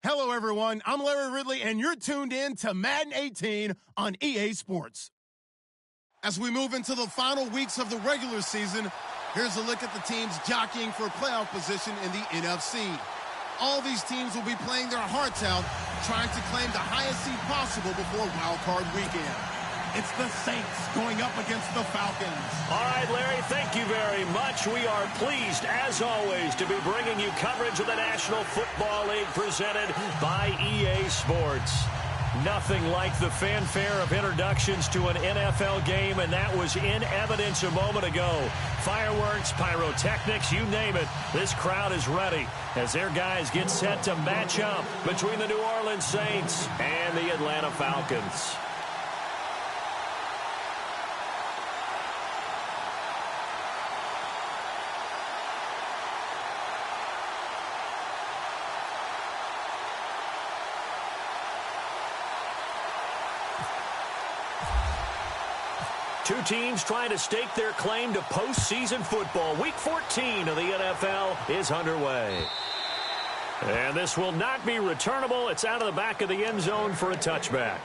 Hello, everyone. I'm Larry Ridley, and you're tuned in to Madden 18 on EA Sports. As we move into the final weeks of the regular season, here's a look at the teams jockeying for playoff position in the NFC. All these teams will be playing their hearts out, trying to claim the highest seed possible before Wild Card Weekend. It's the Saints going up against the Falcons. All right, Larry, thank you very much. We are pleased, as always, to be bringing you coverage of the National Football League presented by EA Sports. Nothing like the fanfare of introductions to an NFL game, and that was in evidence a moment ago. Fireworks, pyrotechnics, you name it. This crowd is ready as their guys get set to match up between the New Orleans Saints and the Atlanta Falcons. Two teams trying to stake their claim to postseason football. Week 14 of the NFL is underway. And this will not be returnable. It's out of the back of the end zone for a touchback.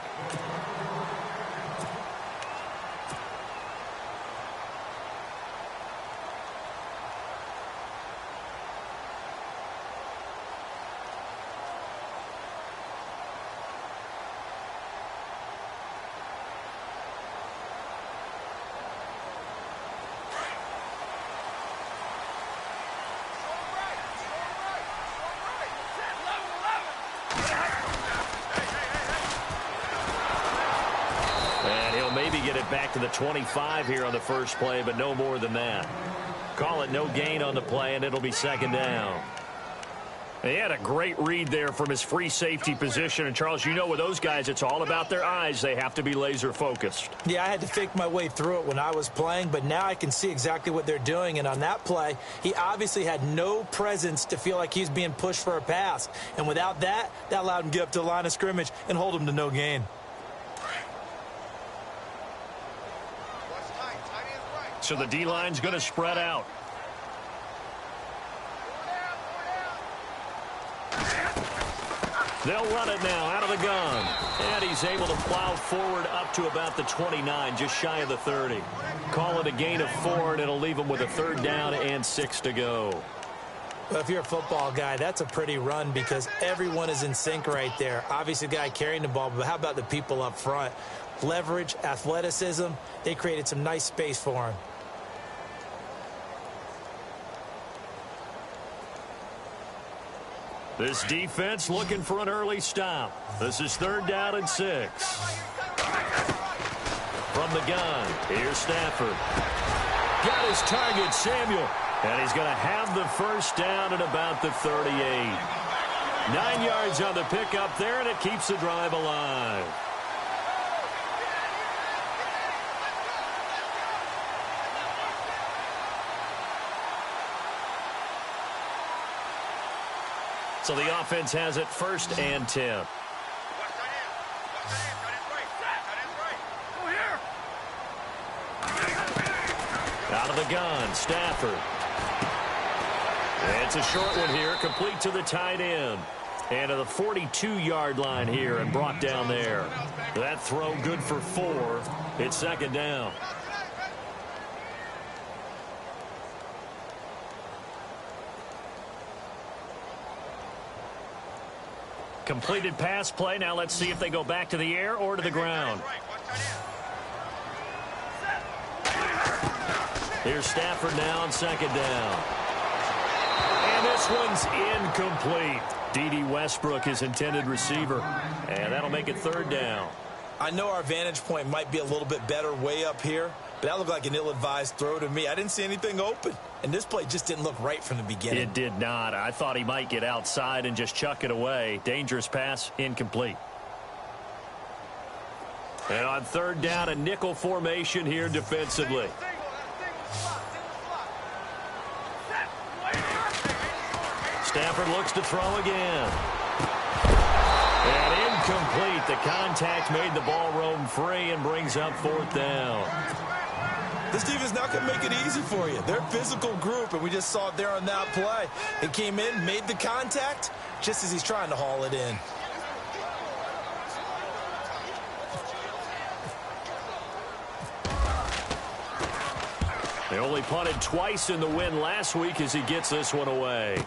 Get it back to the 25 here on the first play, but no more than that. Call it no gain on the play, and it'll be second down. He had a great read there from his free safety position. And, Charles, you know with those guys, it's all about their eyes. They have to be laser-focused. Yeah, I had to fake my way through it when I was playing, but now I can see exactly what they're doing. And on that play, he obviously had no presence to feel like he's being pushed for a pass. And without that, that allowed him to get up to the line of scrimmage and hold him to no gain. So the D-line's going to spread out. They'll run it now out of the gun. And he's able to plow forward up to about the 29, just shy of the 30. Call it a gain of 4, and it'll leave him with a third down and 6 to go. Well, if you're a football guy, that's a pretty run because everyone is in sync right there. Obviously, the guy carrying the ball, but how about the people up front? Leverage, athleticism, they created some nice space for him. This defense looking for an early stop. This is third down and 6. From the gun, here's Stafford. Got his target, Samuel. And he's going to have the first down at about the 38. 9 yards on the pickup there, and it keeps the drive alive. So the offense has it first and 10. Out of the gun, Stafford. It's a short one here, complete to the tight end. And to the 42-yard line here and brought down there. That throw good for 4. It's second down. Completed pass play. Now let's see if they go back to the air or to the ground. Here's Stafford now on second down. And this one's incomplete. D.D. Westbrook, his intended receiver. And that'll make it third down. I know our vantage point might be a little bit better way up here, but that looked like an ill-advised throw to me. I didn't see anything open. And this play just didn't look right from the beginning. It did not. I thought he might get outside and just chuck it away. Dangerous pass, incomplete. And on third down, a nickel formation here defensively. Stafford looks to throw again. And incomplete. The contact made the ball roam free and brings up fourth down. This defense not going to make it easy for you. They're a physical group, and we just saw it there on that play. It came in, made the contact, just as he's trying to haul it in. They only punted twice in the win last week as he gets this one away.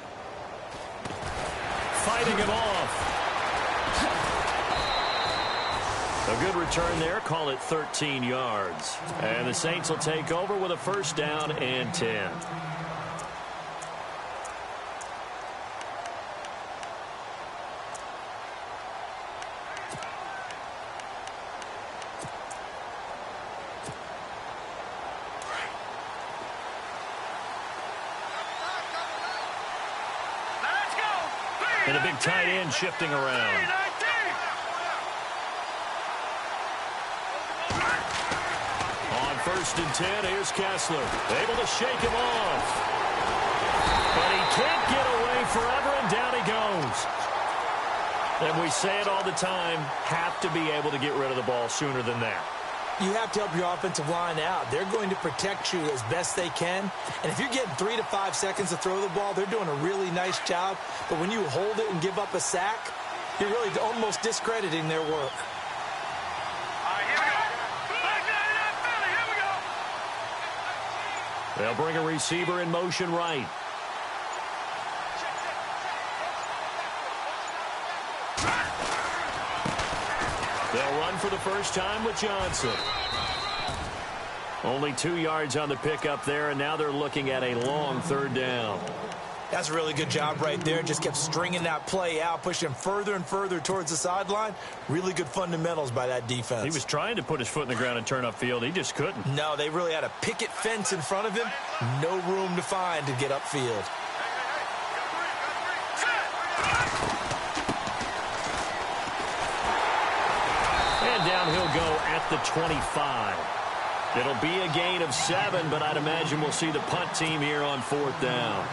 Fighting him off. A good return there. Call it 13 yards. And the Saints will take over with a first down and 10. And a big tight end shifting around. On 1st and 10, here's Kessler. Able to shake him off. But he can't get away forever, and down he goes. And we say it all the time, have to be able to get rid of the ball sooner than that. You have to help your offensive line out. They're going to protect you as best they can. And if you're getting 3 to 5 seconds to throw the ball, they're doing a really nice job. But when you hold it and give up a sack, you're really almost discrediting their work. They'll bring a receiver in motion right. They'll run for the first time with Johnson. Only 2 yards on the pickup there, and now they're looking at a long 3rd down. That's a really good job right there. Just kept stringing that play out, pushing further and further towards the sideline. Really good fundamentals by that defense. He was trying to put his foot in the ground and turn upfield. He just couldn't. No, they really had a picket fence in front of him. No room to find to get upfield. And down he'll go at the 25. It'll be a gain of 7, but I'd imagine we'll see the punt team here on 4th down.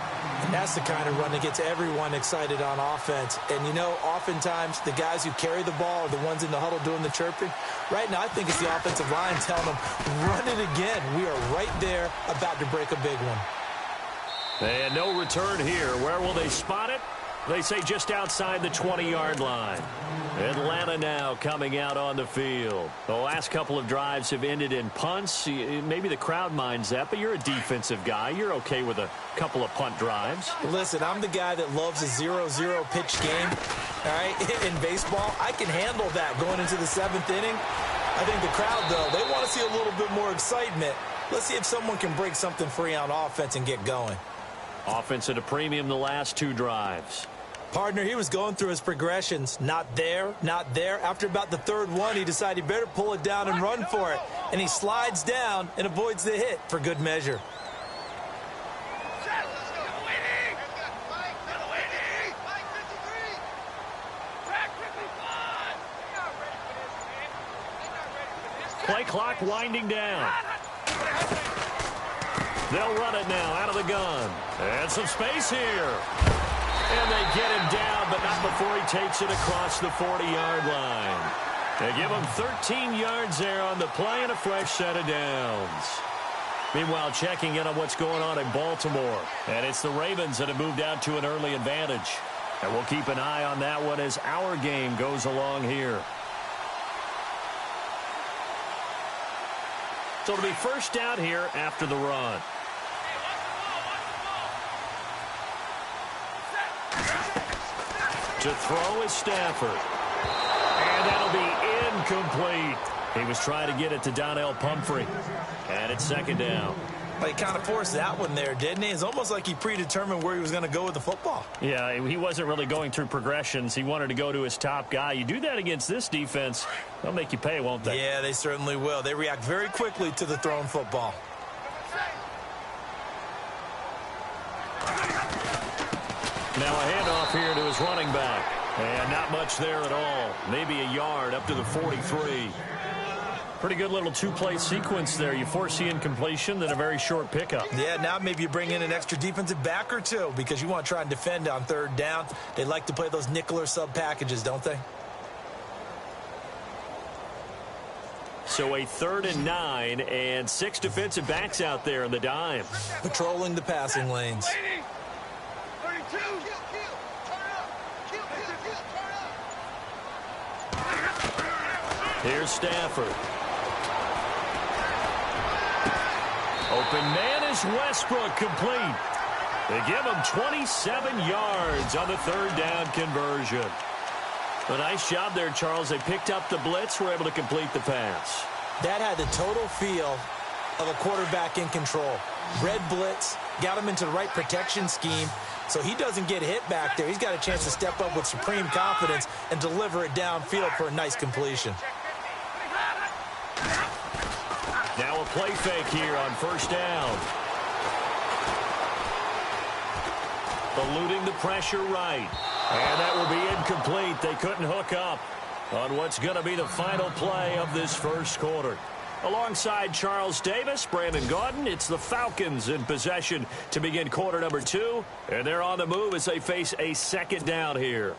That's the kind of run that gets everyone excited on offense. And, you know, oftentimes the guys who carry the ball are the ones in the huddle doing the chirping. Right now, I think it's the offensive line telling them, run it again. We are right there about to break a big one. And no return here. Where will they spot it? They say just outside the 20-yard line. Atlanta now coming out on the field. The last couple of drives have ended in punts. Maybe the crowd minds that, but you're a defensive guy. You're okay with a couple of punt drives. Listen, I'm the guy that loves a 0-0 pitch game. All right, in baseball, I can handle that going into the 7th inning. I think the crowd, though, they want to see a little bit more excitement. Let's see if someone can break something free on offense and get going. Offense at a premium the last 2 drives. Partner, he was going through his progressions. Not there, not there. After about the 3rd one, he decided he better pull it down and run for it. And he slides down and avoids the hit for good measure. Play clock winding down. They'll run it now out of the gun. And some space here. And they get him down, but not before he takes it across the 40-yard line. They give him 13 yards there on the play and a fresh set of downs. Meanwhile, checking in on what's going on in Baltimore. And it's the Ravens that have moved out to an early advantage. And we'll keep an eye on that one as our game goes along here. So it'll be first down here after the run. To throw is Stafford. And that'll be incomplete. He was trying to get it to Donnell Pumphrey. And it's 2nd down. But he kind of forced that one there, didn't he? It's almost like he predetermined where he was going to go with the football. Yeah, he wasn't really going through progressions. He wanted to go to his top guy. You do that against this defense, they'll make you pay, won't they? Yeah, they certainly will. They react very quickly to the thrown football. Now a handoff here to his running back. And not much there at all. Maybe a yard up to the 43. Pretty good little 2-play sequence there. You force the incompletion, then a very short pickup. Yeah, now maybe you bring in an extra defensive back or 2 because you want to try and defend on 3rd down. They like to play those nickel or sub packages, don't they? So a 3rd and 9 and 6 defensive backs out there in the dime. Patrolling the passing lanes. Here's Stafford. Open man is Westbrook, complete. They give him 27 yards on the 3rd down conversion. A nice job there, Charles. They picked up the blitz, were able to complete the pass. That had the total feel of a quarterback in control. Red blitz, got him into the right protection scheme, so he doesn't get hit back there. He's got a chance to step up with supreme confidence and deliver it downfield for a nice completion. Now a play fake here on 1st down. Eluding the pressure right. And that will be incomplete. They couldn't hook up on what's going to be the final play of this 1st quarter. Alongside Charles Davis, Brandon Gaudin, it's the Falcons in possession to begin quarter number 2. And they're on the move as they face a 2nd down here.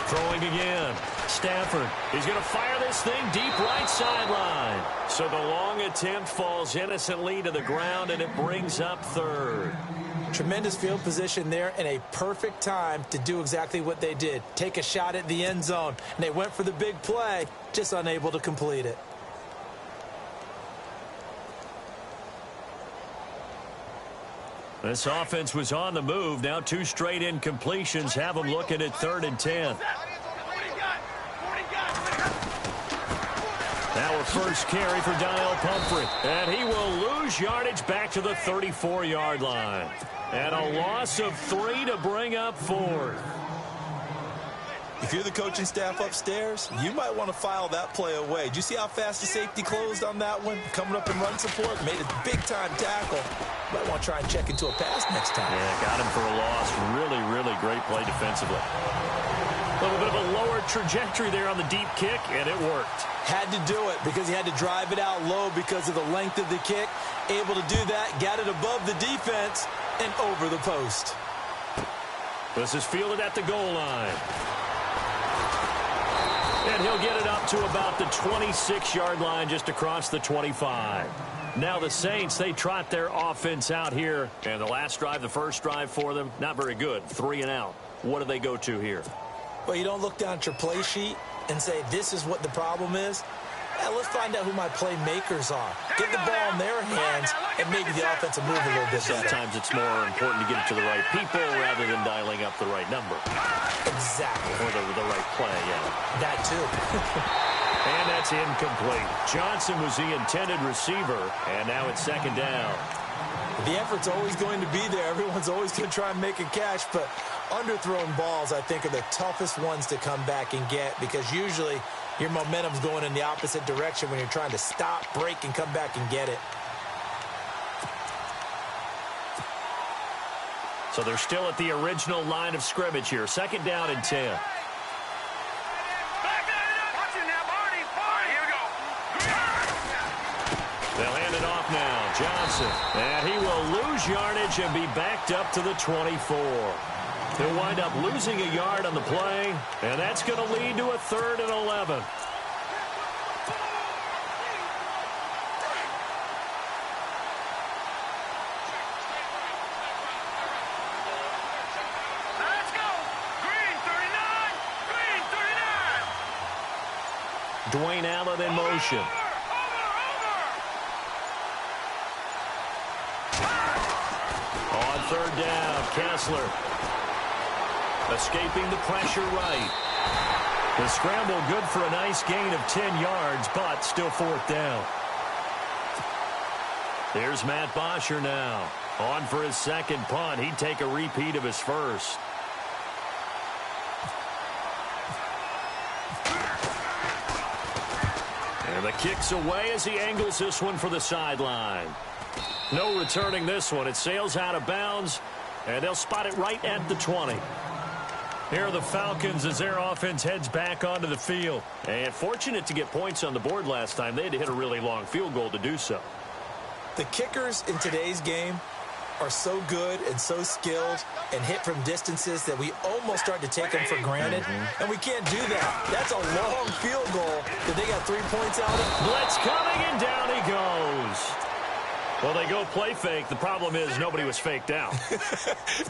Throwing again. Stafford. He's going to fire this thing deep right sideline. So the long attempt falls innocently to the ground, and it brings up 3rd. Tremendous field position there and a perfect time to do exactly what they did. Take a shot at the end zone. And they went for the big play, just unable to complete it. This offense was on the move. Now 2 straight incompletions have them looking at 3rd and 10. Now a first carry for Donnell Pumphrey. And he will lose yardage back to the 34-yard line. And a loss of 3 to bring up 4th. If you're the coaching staff upstairs, you might want to file that play away. Did you see how fast the safety closed on that one? Coming up in run support, made a big-time tackle. Might want to try and check into a pass next time. Yeah, got him for a loss. Really, really great play defensively. A little bit of a lower trajectory there on the deep kick, and it worked. Had to do it because he had to drive it out low because of the length of the kick. Able to do that, got it above the defense and over the post. This is fielded at the goal line. And he'll get it up to about the 26-yard line, just across the 25. Now the Saints, they trot their offense out here. And the last drive, the first drive for them, not very good. 3 and out. What do they go to here? Well, you don't look down at your play sheet and say, this is what the problem is. Yeah, let's find out who my playmakers are. Get the ball in their hands and maybe the offense will move a little bit better. Sometimes it's more important to get it to the right people rather than dialing up the right number. Exactly. Or the right play, yeah. That too. And that's incomplete. Johnson was the intended receiver, and now it's 2nd down. The effort's always going to be there. Everyone's always going to try and make a catch, but underthrown balls, I think, are the toughest ones to come back and get because usually your momentum's going in the opposite direction when you're trying to stop, break, and come back and get it. So they're still at the original line of scrimmage here. 2nd down and 10. They'll hand it off now. Johnson. And he will lose yardage and be backed up to the 24. He'll wind up losing a yard on the play, and that's going to lead to a 3rd and 11. Let's go. Green 39. Green 39. Dwayne Allen in motion. On 3rd down, Kessler. Escaping the pressure right. The scramble good for a nice gain of 10 yards, but still 4th down. Here's Matt Bosher now. On for his 2nd punt. He'd take a repeat of his first. And the kick's away as he angles this one for the sideline. No returning this one. It sails out of bounds, and they'll spot it right at the 20. Here are the Falcons as their offense heads back onto the field. And fortunate to get points on the board last time. They had to hit a really long field goal to do so. The kickers in today's game are so good and so skilled and hit from distances that we almost start to take them for granted. And we can't do that. That's a long field goal that they got 3 points out of. Blitz coming, and down he goes. Well, they go play fake. The problem is nobody was faked out.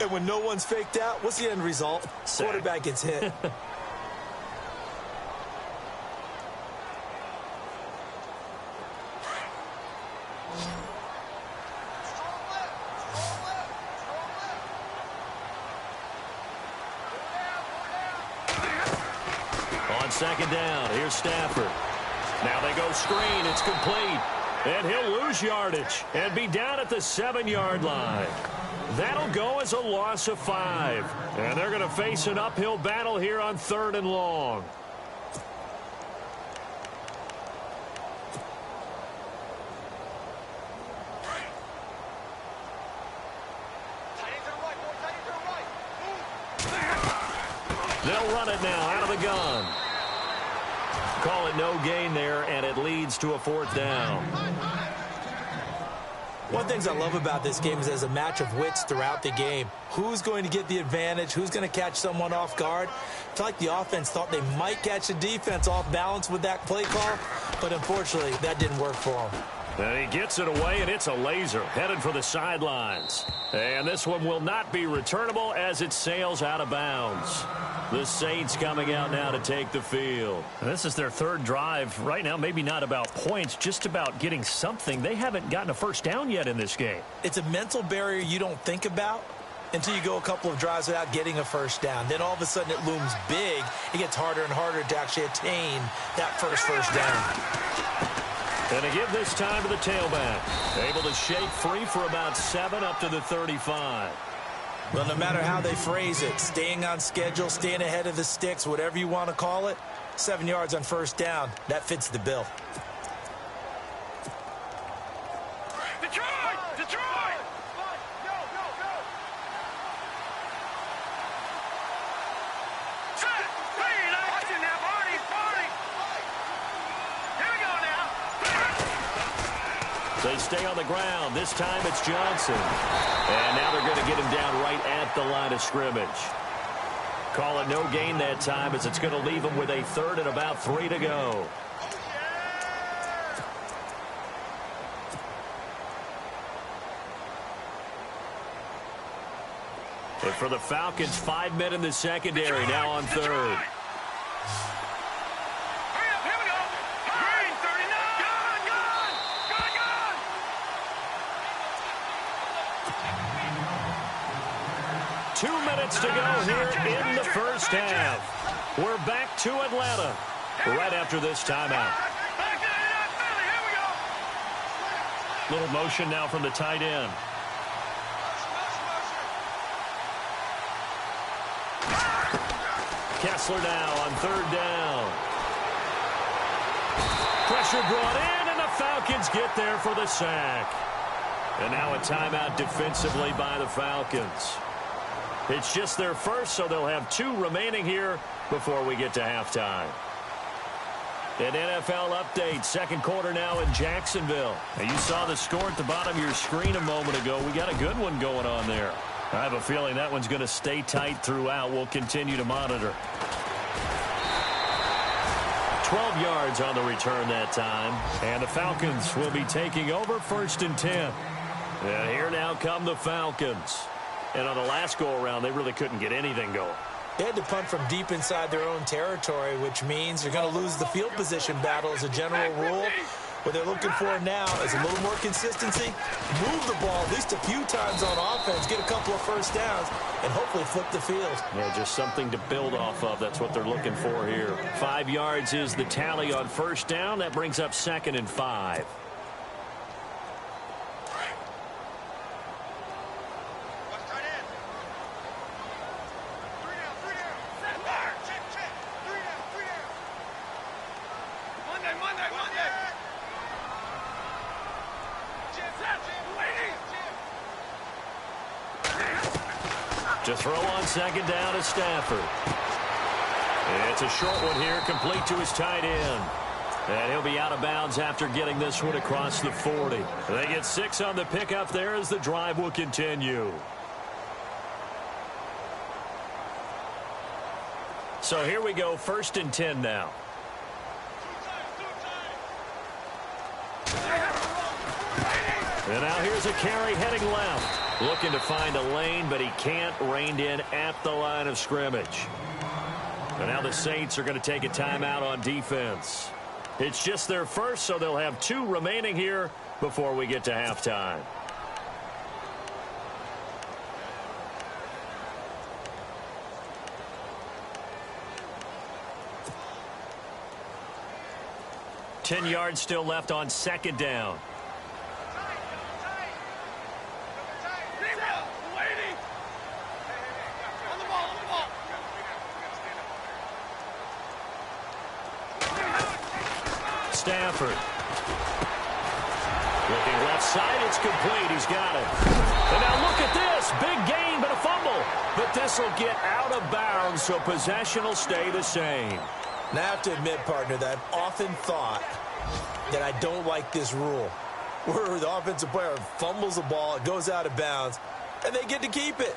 And when no one's faked out, what's the end result? Sack. Quarterback gets hit. On second down, here's Stafford. Now they go screen. It's complete. And he'll lose yardage and be down at the 7-yard line. That'll go as a loss of 5. And they're going to face an uphill battle here on 3rd and long. They'll run it now out of the gun. Call it no gain there, and it leads to a 4th down. One of the things I love about this game is there's a match of wits throughout the game. Who's going to get the advantage? Who's going to catch someone off guard? I feel like the offense thought they might catch the defense off balance with that play call, but unfortunately, that didn't work for them. And he gets it away, and it's a laser headed for the sidelines. And this one will not be returnable as it sails out of bounds. The Saints coming out now to take the field. This is their 3rd drive. Right now, maybe not about points, just about getting something. They haven't gotten a first down yet in this game. It's a mental barrier you don't think about until you go a couple of drives without getting a first down. Then all of a sudden it looms big. It gets harder and harder to actually attain that first down. And to give this time to the tailback. Able to shake free for about 7 up to the 35. Well, no matter how they phrase it, staying on schedule, staying ahead of the sticks, whatever you want to call it, 7 yards on first down, that fits the bill. Detroit! Detroit! Go, go, go! Set! Lead! Watching now, Barney! Barney! Here we go now! They stay on the ground. This time it's Johnson. And now they're going to get him down right at the line of scrimmage. Call it no gain that time as it's going to leave him with a 3rd and about 3 to go. And for the Falcons, 5 men in the secondary now on 3rd. To go here in the first half. We're back to Atlanta right after this timeout. Little motion now from the tight end. Kessler now on 3rd down. Pressure brought in, and the Falcons get there for the sack. And now a timeout defensively by the Falcons. It's just their first, so they'll have 2 remaining here before we get to halftime. An NFL update, 2nd quarter now in Jacksonville. Now you saw the score at the bottom of your screen a moment ago. We got a good one going on there. I have a feeling that one's going to stay tight throughout. We'll continue to monitor. 12 yards on the return that time. And the Falcons will be taking over 1st and 10. And here now come the Falcons. And on the last go-around, they really couldn't get anything going. They had to punt from deep inside their own territory, which means they're going to lose the field position battle as a general rule. What they're looking for now is a little more consistency, move the ball at least a few times on offense, get a couple of first downs, and hopefully flip the field. Yeah, just something to build off of. That's what they're looking for here. 5 yards is the tally on first down. That brings up 2nd and 5. Monday! To throw on second down is Stafford. It's a short one here, complete to his tight end. And he'll be out of bounds after getting this one across the 40. They get 6 on the pickup there as the drive will continue. So here we go, 1st and 10 now. And now here's a carry heading left. Looking to find a lane, but he can't. Reined in at the line of scrimmage. And now the Saints are going to take a timeout on defense. It's just their first, so they'll have 2 remaining here before we get to halftime. Ten yards still left on second down. Stafford. Looking left side, it's complete. He's got it. And now look at this. Big gain, but a fumble. But this will get out of bounds, so possession will stay the same. Now, I have to admit, partner, that I've often thought that I don't like this rule, where the offensive player fumbles the ball, it goes out of bounds, and they get to keep it.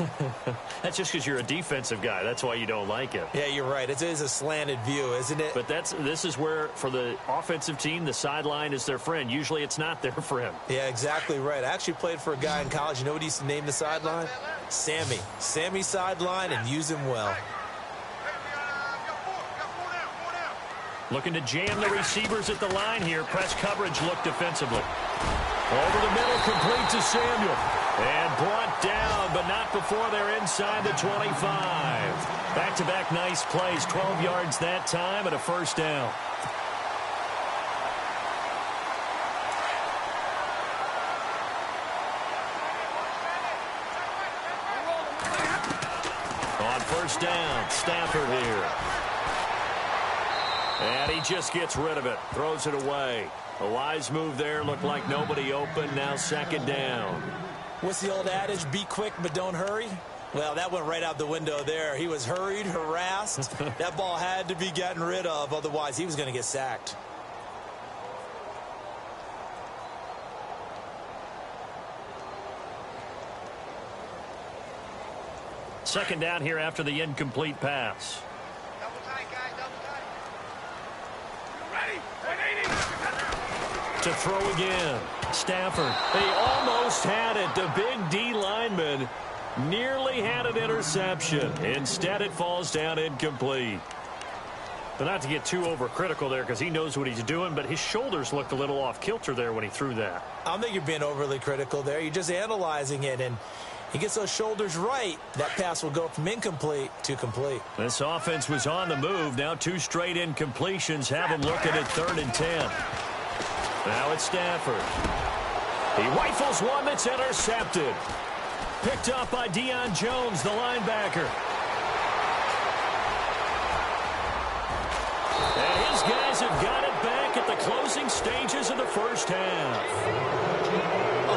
That's just because you're a defensive guy. That's why you don't like it. Yeah, you're right. It is a slanted view, isn't it? But this is where, for the offensive team, the sideline is their friend. Usually it's not their friend. Yeah, exactly right. I actually played for a guy in college. You know what he used to name the sideline? Sammy. Sammy sideline, and use him well. Looking to jam the receivers at the line here. Press coverage look defensively. Over the middle, complete to Samuel. And brought down, but not before they're inside the 25. Back-to-back nice plays. 12 yards that time and a first down. On first down, Stafford here. And he just gets rid of it. Throws it away. A wise move there. Looked like nobody open. Now second down. What's the old adage? Be quick, but don't hurry? Well, that went right out the window there. He was hurried, harassed. That ball had to be gotten rid of. Otherwise, he was going to get sacked. Second down here after the incomplete pass. Double tight, guys, double tight. Ready? 180. To throw again. Stafford. They almost had it. The big D lineman nearly had an interception. Instead, it falls down incomplete. But not to get too overcritical there because he knows what he's doing, but his shoulders looked a little off kilter there when he threw that. I don't think you're being overly critical there. You're just analyzing it, and he gets those shoulders right. That pass will go from incomplete to complete. This offense was on the move. Now 2 straight incompletions have him looking at 3rd and 10. Now it's Stafford. He rifles one that's intercepted. Picked up by Deion Jones, the linebacker. And his guys have got it back at the closing stages of the first half.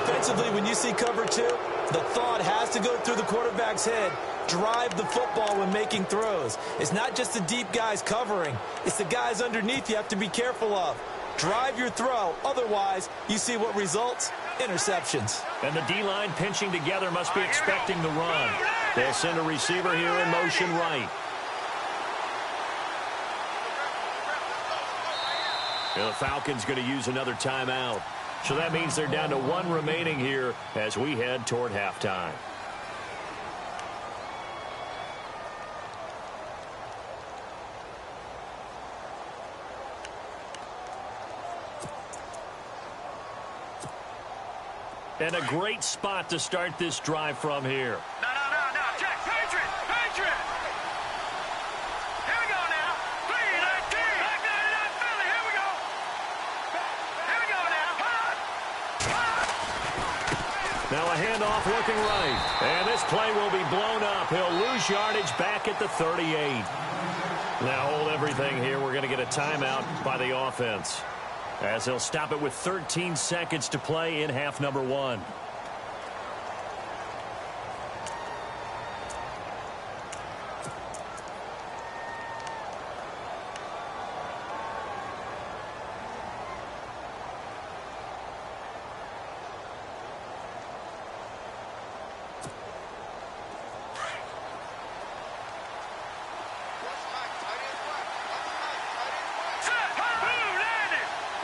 Offensively, when you see cover 2, the thought has to go through the quarterback's head. Drive the football when making throws. It's not just the deep guys covering. It's the guys underneath you have to be careful of. Drive your throw. Otherwise, you see what results? Interceptions. And the D-line pinching together must be expecting the run. They'll send a receiver here in motion right. And the Falcons going to use another timeout. So that means they're down to 1 remaining here as we head toward halftime. And a great spot to start this drive from here. No, Jack, Patriot. Here we go now. 3-19. Back 99 Philly. Here we go. Here we go now. Now a handoff looking right. And this play will be blown up. He'll lose yardage back at the 38. Now hold everything here. We're going to get a timeout by the offense, as they'll stop it with 13 seconds to play in half number 1.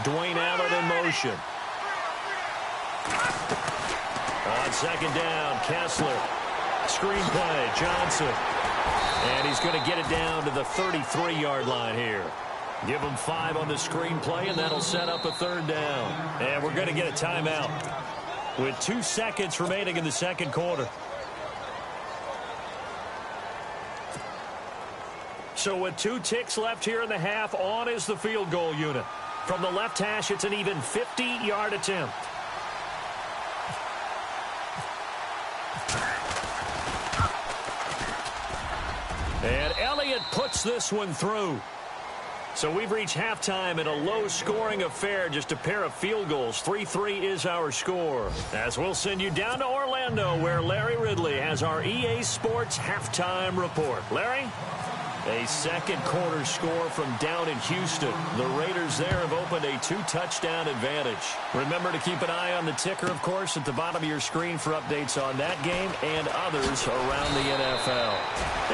Dwayne Allen in motion. On second down, Kessler. Screen play, Johnson. And he's going to get it down to the 33-yard line here. Give him 5 on the screen play, and that'll set up a third down. And we're going to get a timeout with 2 seconds remaining in the second quarter. So with 2 ticks left here in the half, on is the field goal unit. From the left hash, it's an even 50-yard attempt. And Elliott puts this one through. So we've reached halftime in a low-scoring affair, just a pair of field goals. 3-3 is our score. As we'll send you down to Orlando, where Larry Ridley has our EA Sports halftime report. Larry? A second quarter score from down in Houston. The Raiders there have opened a 2-touchdown advantage. Remember to keep an eye on the ticker, of course, at the bottom of your screen for updates on that game and others around the NFL.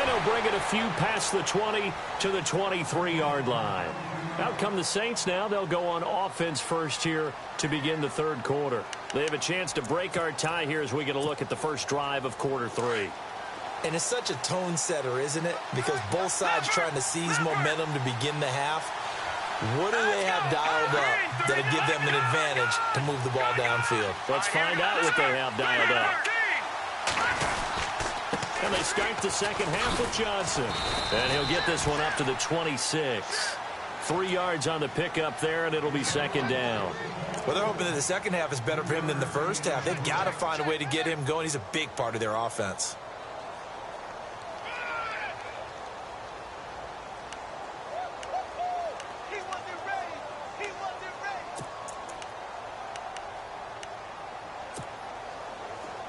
And he'll bring it a few past the 20 to the 23-yard line. Out come the Saints now. They'll go on offense first here to begin the third quarter. They have a chance to break our tie here as we get a look at the first drive of quarter 3. And it's such a tone setter, isn't it? Because both sides trying to seize momentum to begin the half. What do they have dialed up that'll give them an advantage to move the ball downfield? Let's find out what they have dialed up. And they start the second half with Johnson. And he'll get this one up to the 26. 3 yards on the pickup there, and it'll be second down. Well, they're hoping that the second half is better for him than the first half. They've got to find a way to get him going. He's a big part of their offense.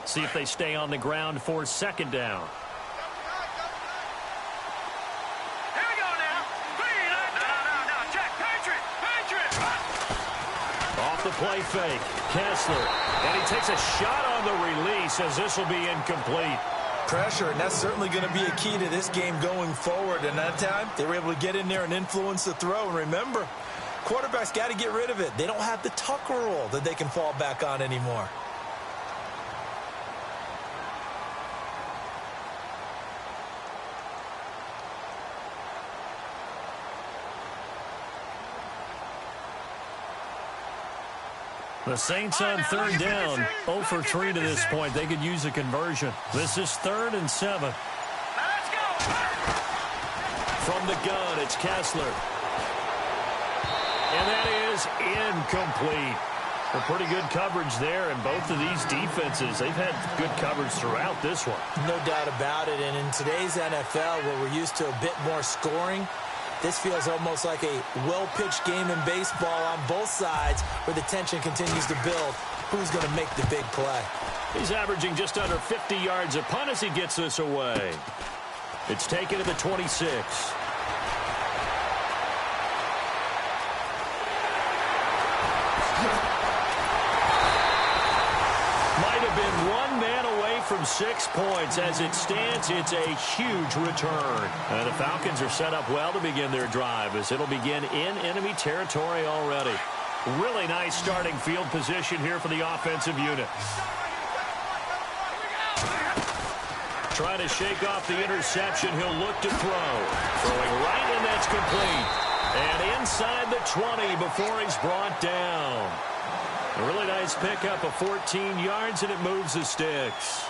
See if they stay on the ground for second down. Here we go now. No. Check. Patriot. Off the play fake. Kessler. And he takes a shot on the release as this will be incomplete. Pressure, and that's certainly going to be a key to this game going forward. And that time, they were able to get in there and influence the throw. And remember, quarterbacks got to get rid of it. They don't have the tuck rule that they can fall back on anymore. The Saints on third down, 0 for 3 to this point. They could use a conversion. This is 3rd and 7. Now let's go. From the gun, it's Kessler. And that is incomplete. A pretty good coverage there, and both of these defenses, they've had good coverage throughout this one. No doubt about it, and in today's NFL, where we're used to a bit more scoring, this feels almost like a well-pitched game in baseball on both sides where the tension continues to build. Who's going to make the big play? He's averaging just under 50 yards a punt as he gets this away. It's taken to the 26. Might have been one man away from 6 points. As it stands, it's a huge return. And the Falcons are set up well to begin their drive as it'll begin in enemy territory already. Really nice starting field position here for the offensive unit. Trying to shake off the interception. He'll look to throw. Throwing right, and that's complete. And inside the 20 before he's brought down. A really nice pickup of 14 yards, and it moves the sticks.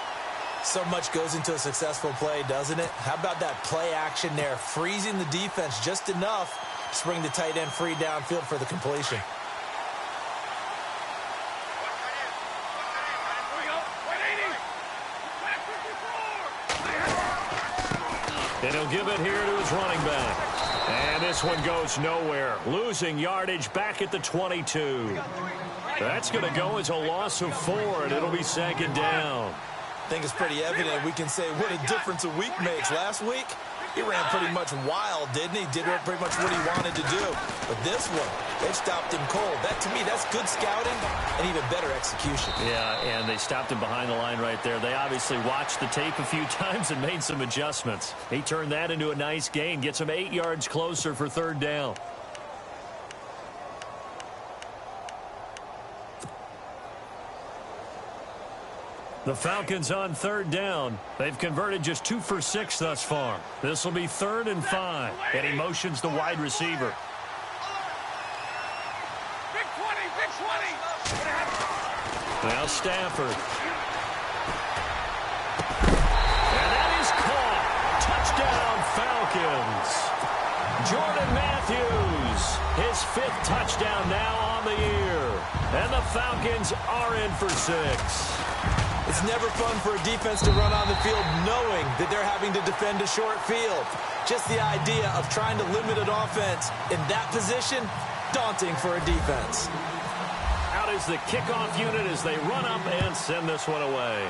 So much goes into a successful play, doesn't it? How about that play action there, freezing the defense just enough to bring the tight end free downfield for the completion. And he'll give it here to his running back. And this one goes nowhere. Losing yardage back at the 22. That's going to go as a loss of 4, and it'll be second down. I think it's pretty evident. We can say what a difference a week makes. Last week, he ran pretty much wild, didn't he? Did pretty much what he wanted to do. But this one, they've stopped him cold. That, to me, that's good scouting and even better execution. Yeah, and they stopped him behind the line right there. They obviously watched the tape a few times and made some adjustments. He turned that into a nice gain, gets him 8 yards closer for third down. The Falcons on third down. They've converted just 2 for 6 thus far. This will be 3rd and 5. And he motions the wide receiver. Big 20, big 20. Now Stafford. And that is caught. Touchdown, Falcons. Jordan Matthews, his 5th touchdown now on the year. And the Falcons are in for 6. It's never fun for a defense to run on the field knowing that they're having to defend a short field. Just the idea of trying to limit an offense in that position, daunting for a defense. Out is the kickoff unit as they run up and send this one away.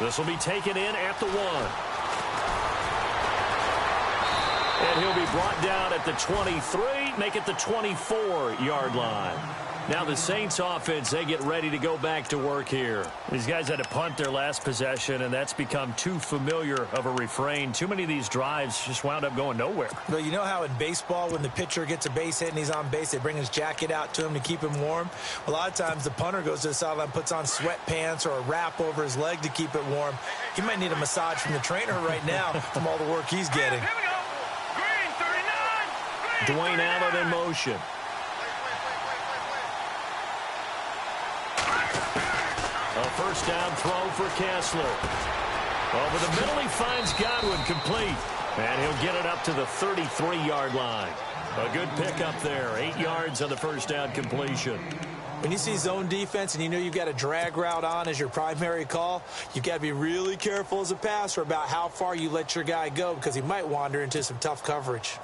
This will be taken in at the 1. And he'll be brought down at the 23, make it the 24-yard line. Now the Saints offense, they get ready to go back to work here. These guys had to punt their last possession, and that's become too familiar of a refrain. Too many of these drives just wound up going nowhere. Well, you know how in baseball when the pitcher gets a base hit and he's on base, they bring his jacket out to him to keep him warm? A lot of times the punter goes to the sideline, puts on sweatpants or a wrap over his leg to keep it warm. He might need a massage from the trainer right now from all the work he's getting. Here we go. Green 39. Green Dwayne Allen in motion. A first down throw for Kessler. Over the middle, he finds Godwin complete. And he'll get it up to the 33-yard line. A good pickup there. 8 yards on the first down completion. When you see zone defense and you know you've got a drag route on as your primary call, you've got to be really careful as a passer about how far you let your guy go because he might wander into some tough coverage.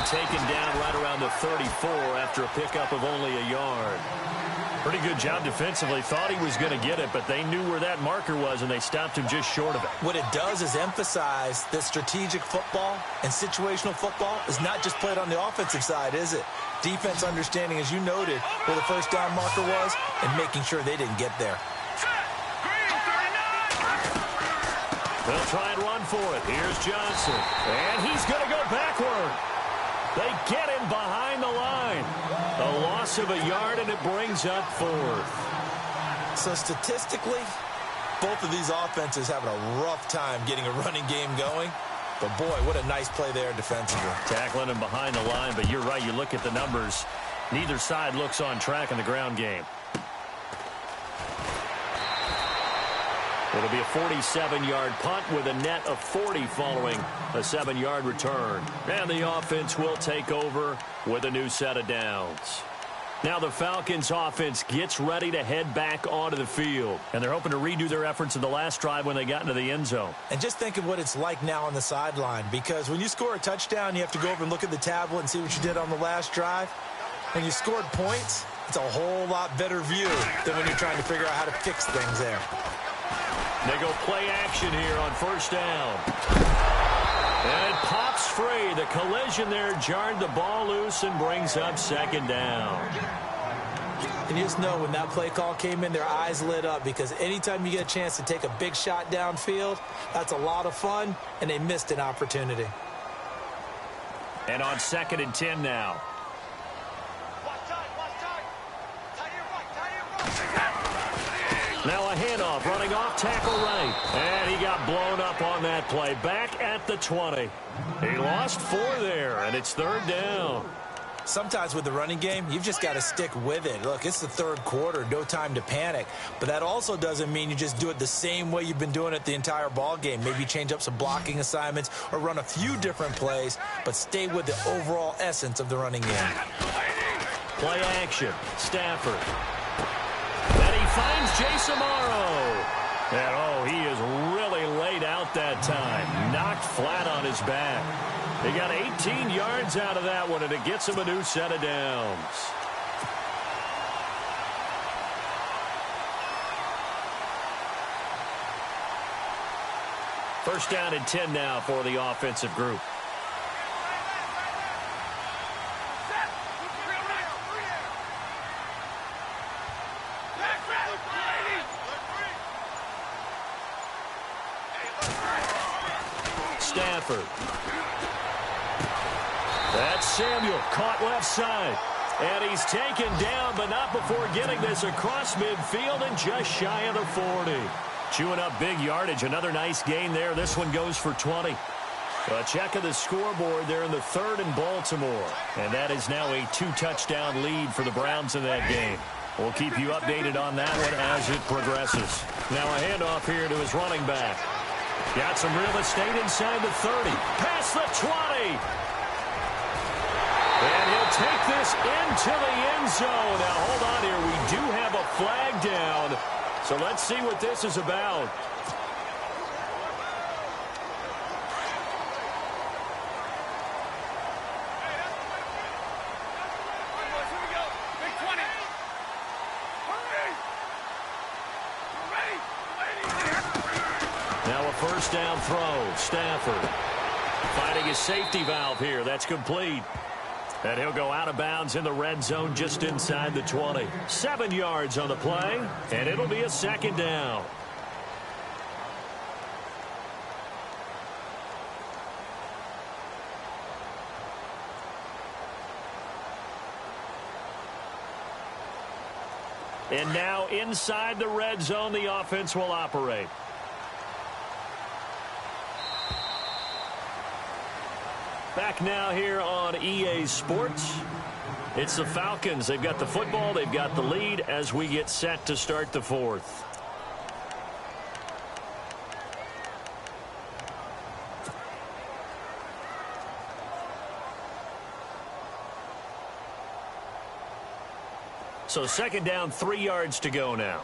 Taken down right around the 34 after a pickup of only a yard. Pretty good job defensively. Thought he was going to get it, but they knew where that marker was, and they stopped him just short of it. What it does is emphasize that strategic football and situational football is not just played on the offensive side, is it? Defense understanding, as you noted, where the first down marker was and making sure they didn't get there. They'll try and run for it. Here's Johnson, and he's going to go backward. They get him behind the line. A loss of a yard, and it brings up 4th. So statistically, both of these offenses having a rough time getting a running game going. But, boy, what a nice play there defensively. Tackling him behind the line, but you're right. You look at the numbers. Neither side looks on track in the ground game. It'll be a 47-yard punt with a net of 40 following a 7-yard return. And the offense will take over with a new set of downs. Now the Falcons offense gets ready to head back onto the field. And they're hoping to redo their efforts in the last drive when they got into the end zone. And just think of what it's like now on the sideline. Because when you score a touchdown, you have to go over and look at the tablet and see what you did on the last drive. When you scored points, it's a whole lot better view than when you're trying to figure out how to fix things there. They go play action here on first down. And it pops free. The collision there jarred the ball loose and brings up 2nd down. And you just know when that play call came in, their eyes lit up because anytime you get a chance to take a big shot downfield, that's a lot of fun, and they missed an opportunity. And on 2nd and 10 now. Now a handoff, running off tackle right. And he got blown up on that play. Back at the 20. He lost 4 there, and it's 3rd down. Sometimes with the running game, you've just got to stick with it. Look, it's the 3rd quarter, no time to panic. But that also doesn't mean you just do it the same way you've been doing it the entire ball game. Maybe change up some blocking assignments or run a few different plays, but stay with the overall essence of the running game. Play action, Stafford. And he finds Jason Morrow. And, oh, he is really laid out that time. Knocked flat on his back. He got 18 yards out of that one, and it gets him a new set of downs. First down and 10 now for the offensive group. Stafford. That's Samuel, caught left side. And he's taken down, but not before getting this across midfield and just shy of the 40. Chewing up big yardage. Another nice gain there. This one goes for 20. A check of the scoreboard there in the third in Baltimore. And that is now a 2-touchdown lead for the Browns in that game. We'll keep you updated on that one as it progresses. Now a handoff here to his running back. Got some real estate inside the 30. Past the 20. And he'll take this into the end zone. Now, hold on here. We do have a flag down. So let's see what this is about. Now a first down throw. Stafford finding his safety valve here. That's complete. And he'll go out of bounds in the red zone just inside the 20. 7 yards on the play, and it'll be a second down. And now inside the red zone, the offense will operate. Back now here on EA Sports. It's the Falcons. They've got the football. They've got the lead as we get set to start the fourth. So second down, 3 yards to go now.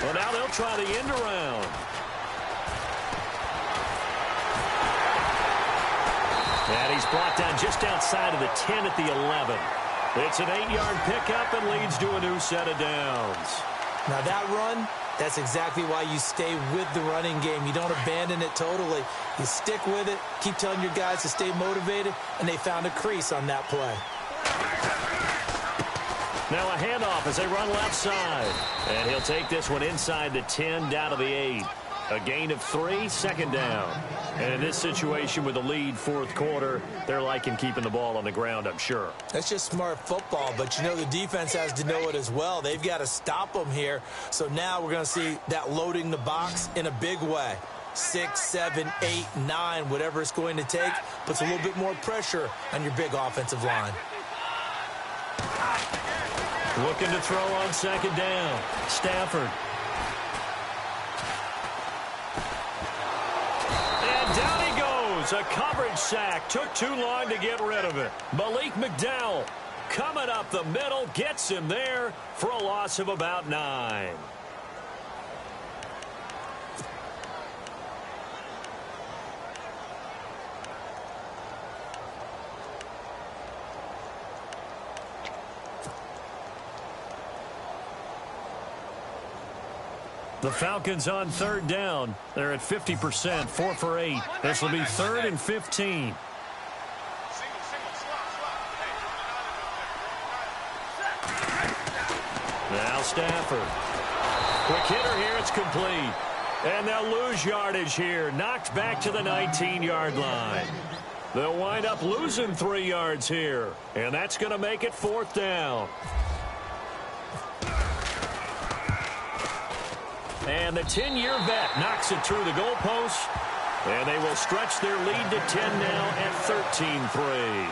Well, now they'll try the end around. And he's brought down just outside of the 10 at the 11. It's an 8-yard pickup and leads to a new set of downs. Now that run, that's exactly why you stay with the running game. You don't abandon it totally. You stick with it, keep telling your guys to stay motivated, and they found a crease on that play. Now a handoff as they run left side. And he'll take this one inside the 10 down to the 8. A gain of 3, second down. And in this situation with the lead fourth quarter, they're liking keeping the ball on the ground, I'm sure. That's just smart football, but you know the defense has to know it as well. They've got to stop them here. So now we're going to see that loading the box in a big way. 6, 7, 8, 9, whatever it's going to take, puts a little bit more pressure on your big offensive line. Looking to throw on second down. Stafford. And down he goes. A coverage sack. Took too long to get rid of it. Malik McDowell coming up the middle. Gets him there for a loss of about 9. The Falcons on third down. They're at 50%, 4 for 8. This will be 3rd and 15. Now Stafford. Quick hitter here. It's complete. And they'll lose yardage here. Knocked back to the 19-yard line. They'll wind up losing 3 yards here. And that's going to make it 4th down. And the 10-year vet knocks it through the goalpost. And they will stretch their lead to 10 now at 13-3.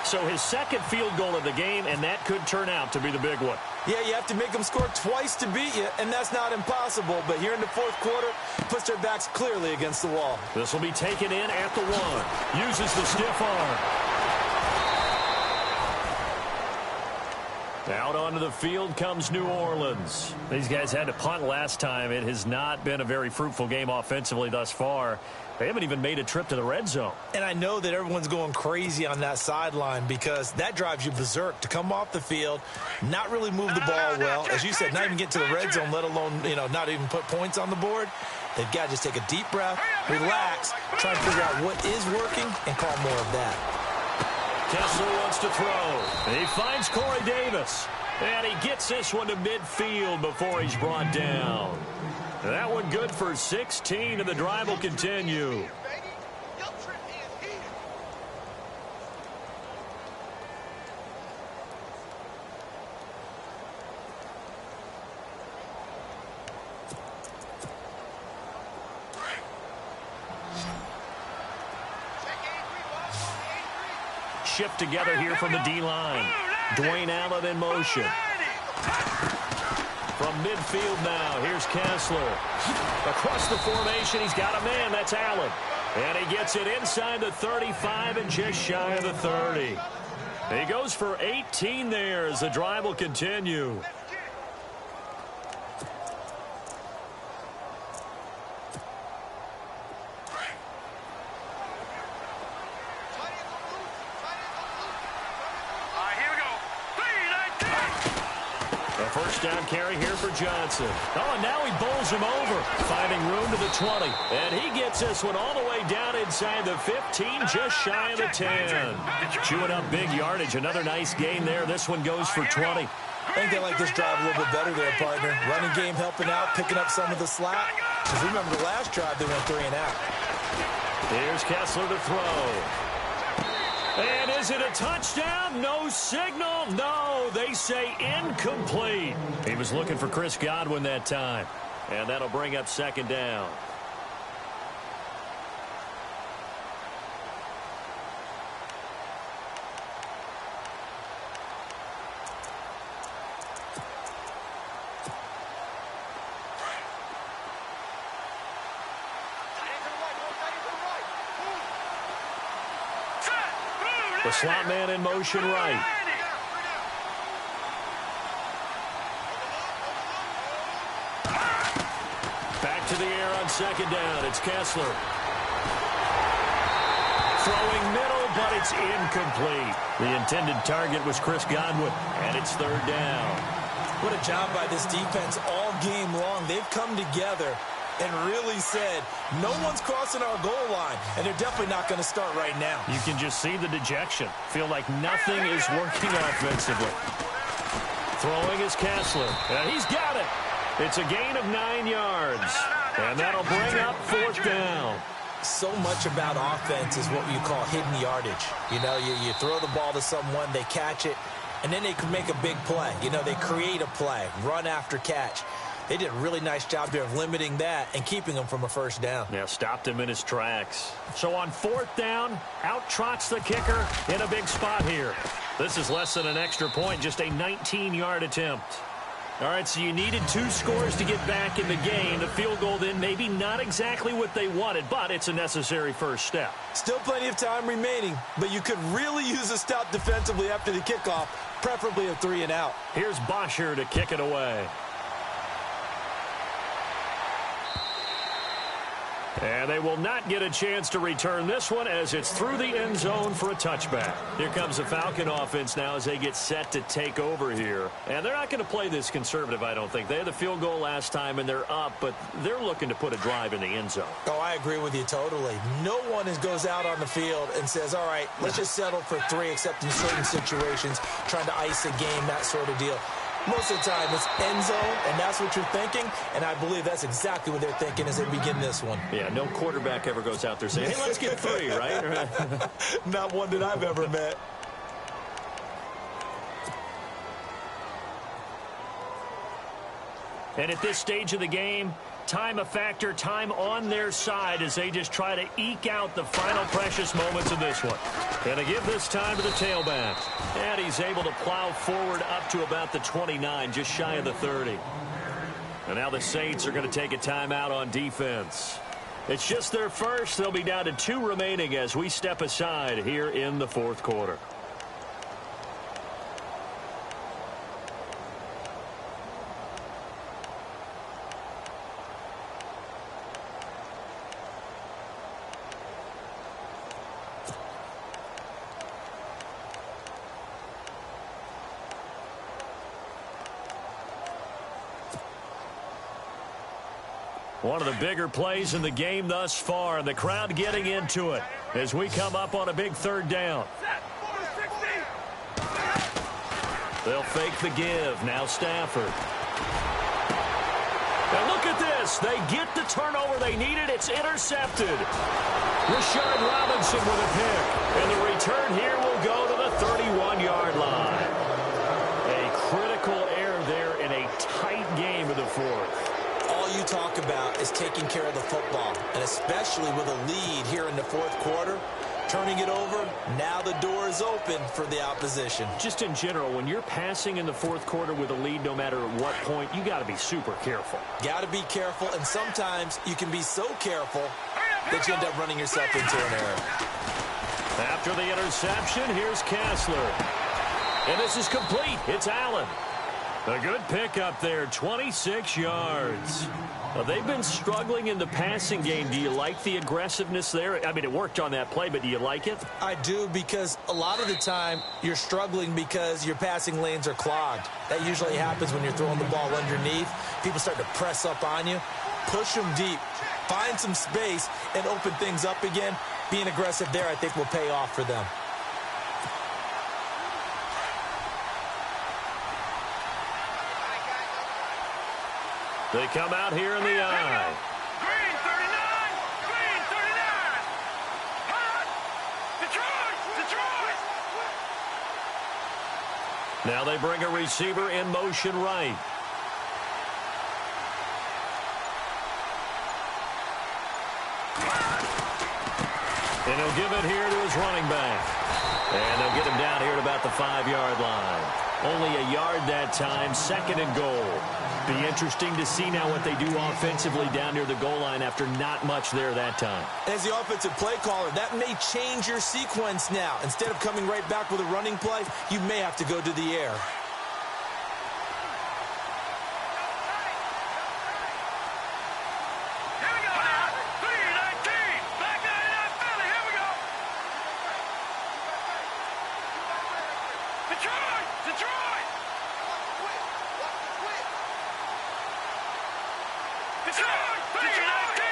So his second field goal of the game, and that could turn out to be the big one. Yeah, you have to make them score twice to beat you, and that's not impossible. But here in the fourth quarter, puts their backs clearly against the wall. This will be taken in at the 1. Uses the stiff arm. Out onto the field comes New Orleans. These guys had to punt last time. It has not been a very fruitful game offensively thus far. They haven't even made a trip to the red zone. And I know that everyone's going crazy on that sideline because that drives you berserk to come off the field, not really move the ball well. As you said, not even get to the red zone, let alone, not even put points on the board. They've got to just take a deep breath, relax, try and figure out what is working, and call more of that. Kessler wants to throw. He finds Corey Davis. And he gets this one to midfield before he's brought down. That one good for 16, and the drive will continue. Shift together here from the D-line. Dwayne Allen in motion. From midfield now, here's Kessler. Across the formation, he's got a man. That's Allen. And he gets it inside the 35 and just shy of the 30. He goes for 18 there as the drive will continue. First down carry here for Johnson. Oh, and now he bowls him over, finding room to the 20. And he gets this one all the way down inside the 15, just shy of the 10. Chewing up big yardage. Another nice gain there. This one goes for 20. I think they like this drive a little bit better there, partner. Running game helping out, picking up some of the slack. Because remember the last drive, they went 3 and out. Here's Kessler to throw. And is it a touchdown? No signal. No, they say incomplete. He was looking for Chris Godwin that time. And that'll bring up second down. The slot man in motion right. Back to the air on second down. It's Kessler. Throwing middle, but it's incomplete. The intended target was Chris Godwin, and it's third down. What a job by this defense all game long. They've come together and really said, no one's crossing our goal line, and they're definitely not going to start right now. You can just see the dejection. Feel like nothing is working offensively. Throwing is Kessler, and he's got it. It's a gain of 9 yards, and that'll bring up fourth down. So much about offense is what you call hidden yardage. You know, you throw the ball to someone, they catch it, and then they can make a big play. You know, they create a play, run after catch. They did a really nice job there of limiting that and keeping him from a first down. Yeah, stopped him in his tracks. So on fourth down, out trots the kicker in a big spot here. This is less than an extra point, just a 19-yard attempt. All right, so you needed 2 scores to get back in the game. The field goal then maybe not exactly what they wanted, but it's a necessary first step. Still plenty of time remaining, but you could really use a stop defensively after the kickoff, preferably a 3 and out. Here's Bosher to kick it away. And they will not get a chance to return this one as it's through the end zone for a touchback. Here comes the Falcon offense now as they get set to take over here. And they're not going to play this conservative, I don't think. They had the field goal last time, and they're up, but they're looking to put a drive in the end zone. Oh, I agree with you totally. No one goes out on the field and says, all right, let's just settle for 3, except in certain situations, trying to ice a game, that sort of deal. Most of the time, it's end zone, and that's what you're thinking, and I believe that's exactly what they're thinking as they begin this one. Yeah, no quarterback ever goes out there saying, hey, let's get 3, right? Not one that I've ever met. And at this stage of the game, time a factor, time on their side as they just try to eke out the final precious moments of this one. And they give this time to the tailback. And he's able to plow forward up to about the 29, just shy of the 30. And now the Saints are going to take a timeout on defense. It's just their first. They'll be down to 2 remaining as we step aside here in the fourth quarter. One of the bigger plays in the game thus far, and the crowd getting into it as we come up on a big third down. They'll fake the give. Now Stafford. And look at this. They get the turnover they needed. It's intercepted. Rashard Robinson with a pick. And the return here will go to the 31-yard line. A critical error there in a tight game of the fourth. All you talk about is taking care of the football, and especially with a lead here in the fourth quarter. Turning it over, now the door is open for the opposition. Just in general, when you're passing in the fourth quarter with a lead, no matter at what point, you got to be super careful. Got to be careful, and sometimes you can be so careful that you end up running yourself into an error. After the interception, here's Kessler. And this is complete. It's Allen. A good pickup there, 26 yards. Well, they've been struggling in the passing game. Do you like the aggressiveness there? I mean, it worked on that play, but do you like it? I do, because a lot of the time you're struggling because your passing lanes are clogged. That usually happens when you're throwing the ball underneath. People start to press up on you. Push them deep. Find some space and open things up again. Being aggressive there, I think, will pay off for them. They come out here in the eye. Green 39! Green 39! Hot! Detroit! Detroit! Now they bring a receiver in motion right. And he'll give it here to his running back. And they'll get him down here at about the 5-yard line. Only a yard that time, 2nd and goal. Be interesting to see now what they do offensively down near the goal line after not much there that time. As the offensive play caller, that may change your sequence now. Instead of coming right back with a running play, you may have to go to the air. Here we go now! 319! Back 99 Philly! Here we go! Detroit! Detroit! Detroit! 319!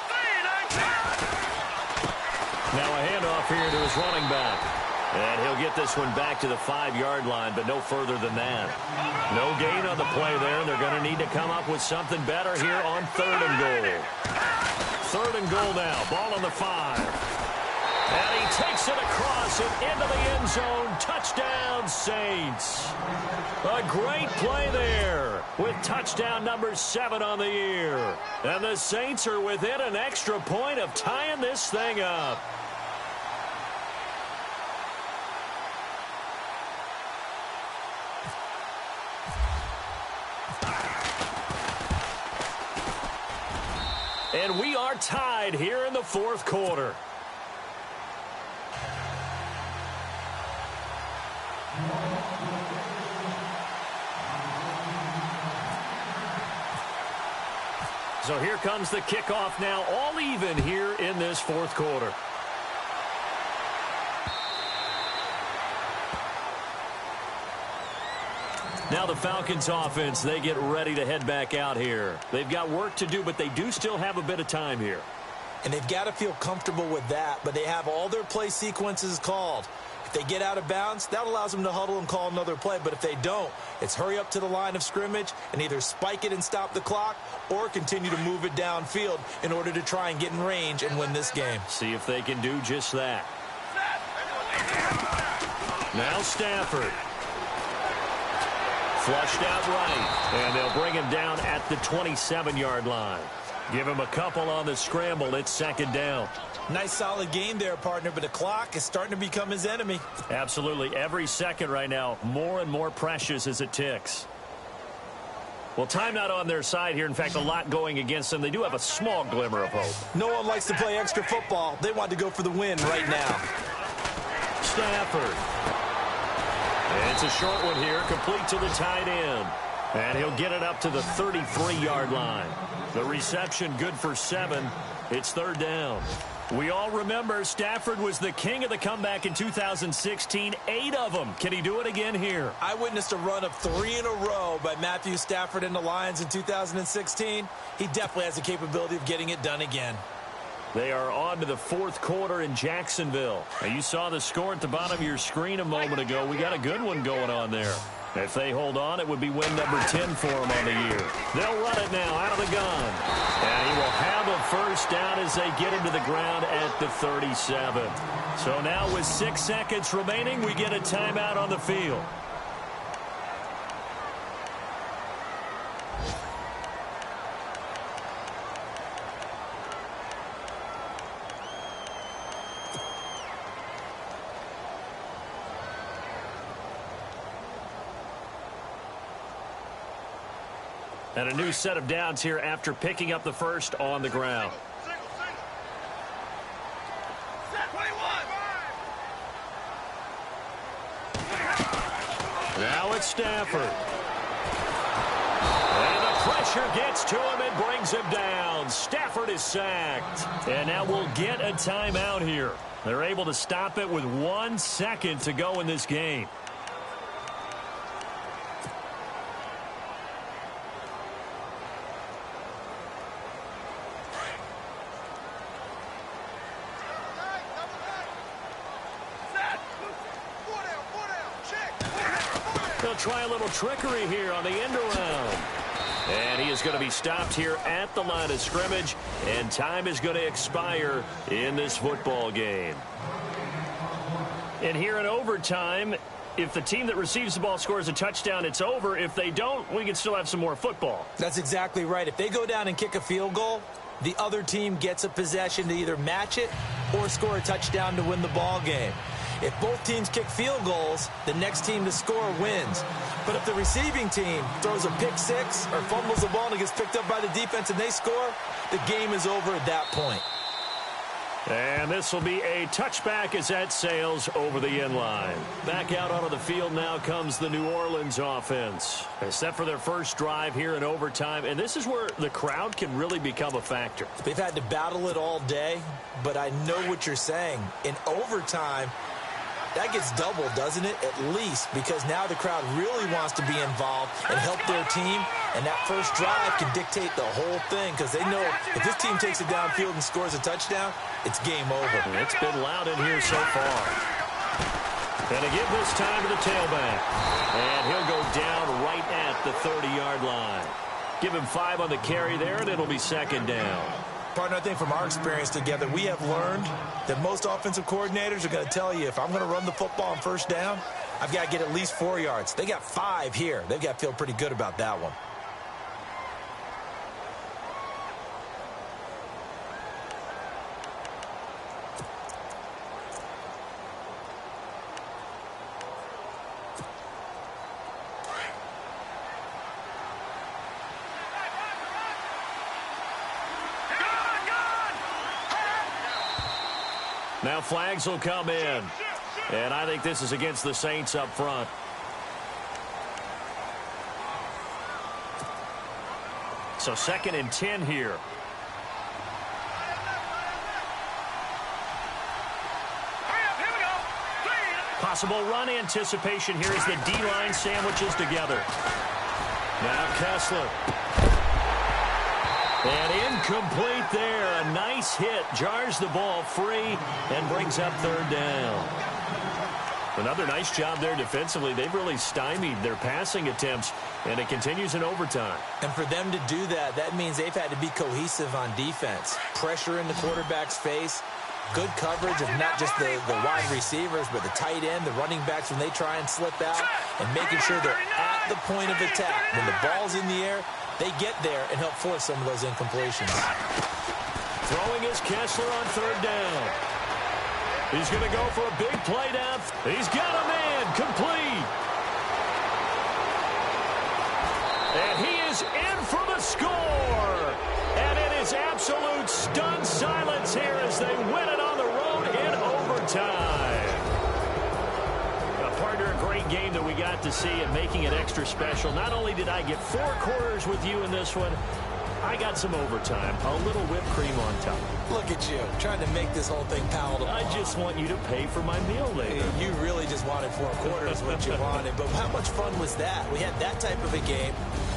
319! Now a handoff here to his running back. And he'll get this one back to the 5-yard line, but no further than that. No gain on the play there. They're going to need to come up with something better here on 3rd and goal. 3rd and goal now. Ball on the 5. And he takes it across and into the end zone. Touchdown, Saints. A great play there with touchdown number 7 on the year. And the Saints are within an extra point of tying this thing up. And we are tied here in the fourth quarter. So here comes the kickoff now, all even here in this fourth quarter. Now the Falcons offense, they get ready to head back out here. They've got work to do, but they do still have a bit of time here. And they've got to feel comfortable with that, but they have all their play sequences called. If they get out of bounds, that allows them to huddle and call another play. But if they don't, it's hurry up to the line of scrimmage and either spike it and stop the clock or continue to move it downfield in order to try and get in range and win this game. See if they can do just that. Now Stafford. Flushed out right, and they'll bring him down at the 27-yard line. Give him a couple on the scramble. It's 2nd down. Nice solid game there, partner, but the clock is starting to become his enemy. Absolutely. Every second right now, more and more precious as it ticks. Well, time not on their side here. In fact, a lot going against them. They do have a small glimmer of hope. No one likes to play extra football. They want to go for the win right now. Stafford. And it's a short one here, complete to the tight end. And he'll get it up to the 33-yard line. The reception good for 7. It's 3rd down. We all remember Stafford was the king of the comeback in 2016. 8 of them. Can he do it again here? I witnessed a run of 3 in a row by Matthew Stafford and the Lions in 2016. He definitely has the capability of getting it done again. They are on to the fourth quarter in Jacksonville. Now, you saw the score at the bottom of your screen a moment ago. We got a good one going on there. If they hold on, it would be win number 10 for them on the year. They'll run it now out of the gun. And he will have a first down as they get him to the ground at the 37. So now with 6 seconds remaining, we get a timeout on the field. And a new set of downs here after picking up the first on the ground. Now it's Stafford. And the pressure gets to him and brings him down. Stafford is sacked. And now we'll get a timeout here. They're able to stop it with 1 second to go in this game. They'll try a little trickery here on the end around. And he is going to be stopped here at the line of scrimmage. And time is going to expire in this football game. And here in overtime, if the team that receives the ball scores a touchdown, it's over. If they don't, we can still have some more football. That's exactly right. If they go down and kick a field goal, the other team gets a possession to either match it or score a touchdown to win the ball game. If both teams kick field goals, the next team to score wins. But if the receiving team throws a pick six or fumbles the ball and it gets picked up by the defense and they score, the game is over at that point. And this will be a touchback as that sails over the end line. Back out onto the field now comes the New Orleans offense. They set for their first drive here in overtime, and this is where the crowd can really become a factor. They've had to battle it all day, but I know what you're saying. In overtime, that gets doubled, doesn't it? At least, because now the crowd really wants to be involved and help their team, and that first drive can dictate the whole thing because they know if this team takes it downfield and scores a touchdown, it's game over. It's been loud in here so far. And to give this time to the tailback. And he'll go down right at the 30-yard line. Give him 5 on the carry there, and it'll be second down. Partner, I think from our experience together, we have learned that most offensive coordinators are going to tell you, if I'm going to run the football on first down, I've got to get at least 4 yards. They got 5 here. They've got to feel pretty good about that one. Now flags will come in. And I think this is against the Saints up front. So 2nd and 10 here. Possible run anticipation here as the D-line sandwiches together. Now Kessler. And incomplete there. A nice hit. Jars the ball free and brings up 3rd down. Another nice job there defensively. They've really stymied their passing attempts, and it continues in overtime. And for them to do that, that means they've had to be cohesive on defense. Pressure in the quarterback's face. Good coverage of not just the wide receivers, but the tight end, the running backs when they try and slip out, and making sure they're at the point of attack. When the ball's in the air, they get there and help force some of those incompletions. Throwing is Kessler on 3rd down. He's going to go for a big play down. He's got a man complete. And he is in for the score. And it is absolute stunned silence here as they win it on the road in overtime. Partner, a great game that we got to see and making it extra special. Not only did I get 4 quarters with you in this one, I got some overtime, a little whipped cream on top. Look at you, trying to make this whole thing palatable. I just want you to pay for my meal later. You really just wanted 4 quarters what you wanted, but how much fun was that? We had that type of a game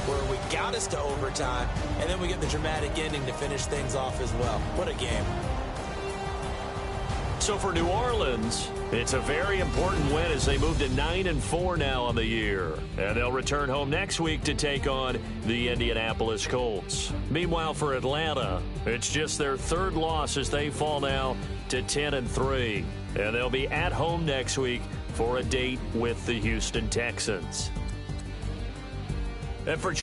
where we got us to overtime, and then we get the dramatic ending to finish things off as well. What a game. So for New Orleans, it's a very important win as they move to 9-4 now on the year. And they'll return home next week to take on the Indianapolis Colts. Meanwhile, for Atlanta, it's just their third loss as they fall now to 10-3. And they'll be at home next week for a date with the Houston Texans. And for